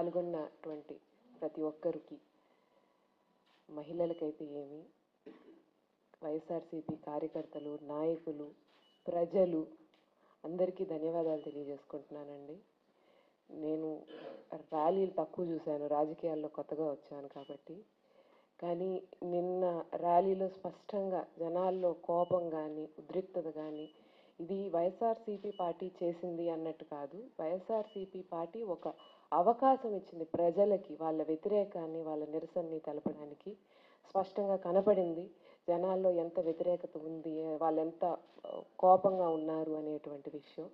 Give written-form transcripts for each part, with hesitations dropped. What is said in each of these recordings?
పాల్గొన్నటువంటి ప్రతి ఒక్కరికి, మహిళలకైతే ఏమి, వైఎస్ఆర్సీపీ కార్యకర్తలు, నాయకులు, ప్రజలు అందరికీ ధన్యవాదాలు తెలియజేసుకుంటున్నానండి. నేను ర్యాలీలు తక్కువ చూశాను, రాజకీయాల్లో కొత్తగా వచ్చాను కాబట్టి. కానీ నిన్న ర్యాలీలో స్పష్టంగా జనాల్లో కోపం కానీ, ఉద్రిక్తత కానీ, ఇది వైఎస్ఆర్సీపీ పార్టీ చేసింది అన్నట్టు కాదు. వైఎస్ఆర్సీపీ పార్టీ ఒక అవకాశం ఇచ్చింది ప్రజలకి వాళ్ళ వ్యతిరేకాన్ని, వాళ్ళ నిరసనని తెలపడానికి. స్పష్టంగా కనపడింది జనాల్లో ఎంత వ్యతిరేకత ఉంది, వాళ్ళు ఎంత కోపంగా ఉన్నారు అనేటువంటి విషయం.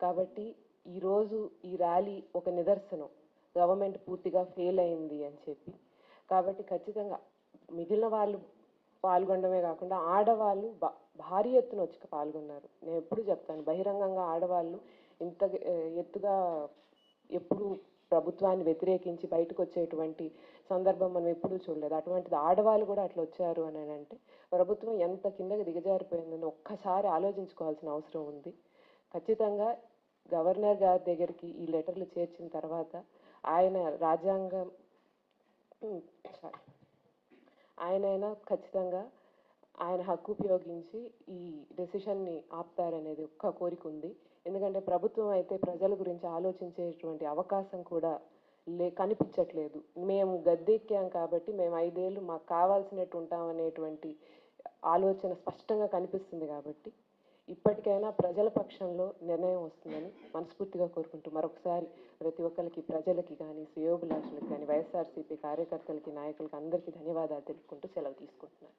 కాబట్టి ఈరోజు ఈ ర్యాలీ ఒక నిదర్శనం, గవర్నమెంట్ పూర్తిగా ఫెయిల్ అయింది అని చెప్పి. కాబట్టి ఖచ్చితంగా మిగిలిన వాళ్ళు పాల్గొనడమే కాకుండా ఆడవాళ్ళు భారీ ఎత్తున వచ్చి పాల్గొన్నారు. నేను ఎప్పుడు చెప్తాను, బహిరంగంగా ఆడవాళ్ళు ఇంత ఎత్తుగా ఎప్పుడు ప్రభుత్వాన్ని వ్యతిరేకించి బయటకు వచ్చేటువంటి సందర్భం మనం ఎప్పుడూ చూడలేదు. అటువంటిది ఆడవాళ్ళు కూడా అట్లా వచ్చారు అని అంటే ప్రభుత్వం ఎంత కిందకి దిగజారిపోయిందని ఒక్కసారి ఆలోచించుకోవాల్సిన అవసరం ఉంది. ఖచ్చితంగా గవర్నర్ గారి దగ్గరికి ఈ లెటర్లు చేర్చిన తర్వాత ఆయన రాజ్యాంగం ఆయనైనా ఖచ్చితంగా ఆయన హక్కు ఉపయోగించి ఈ డెసిషన్ని ఆపుతారనేది ఒక్క కోరిక ఉంది. ఎందుకంటే ప్రభుత్వం అయితే ప్రజల గురించి ఆలోచించేటువంటి అవకాశం కూడా కనిపించట్లేదు. మేము గద్దెక్కాం కాబట్టి మేము 5 ఏళ్ళు మాకు కావాల్సినట్టు ఉంటామనేటువంటి ఆలోచన స్పష్టంగా కనిపిస్తుంది. కాబట్టి ఇప్పటికైనా ప్రజల పక్షంలో నిర్ణయం వస్తుందని మనస్ఫూర్తిగా కోరుకుంటూ మరొకసారి ప్రతి ఒక్కరికి, ప్రజలకి కానీ, శ్రేయోభిలాషులకు కానీ, వైఎస్ఆర్సీపీ కార్యకర్తలకి, నాయకులకి అందరికీ ధన్యవాదాలు తెలుపుకుంటూ సెలవు తీసుకుంటున్నాను.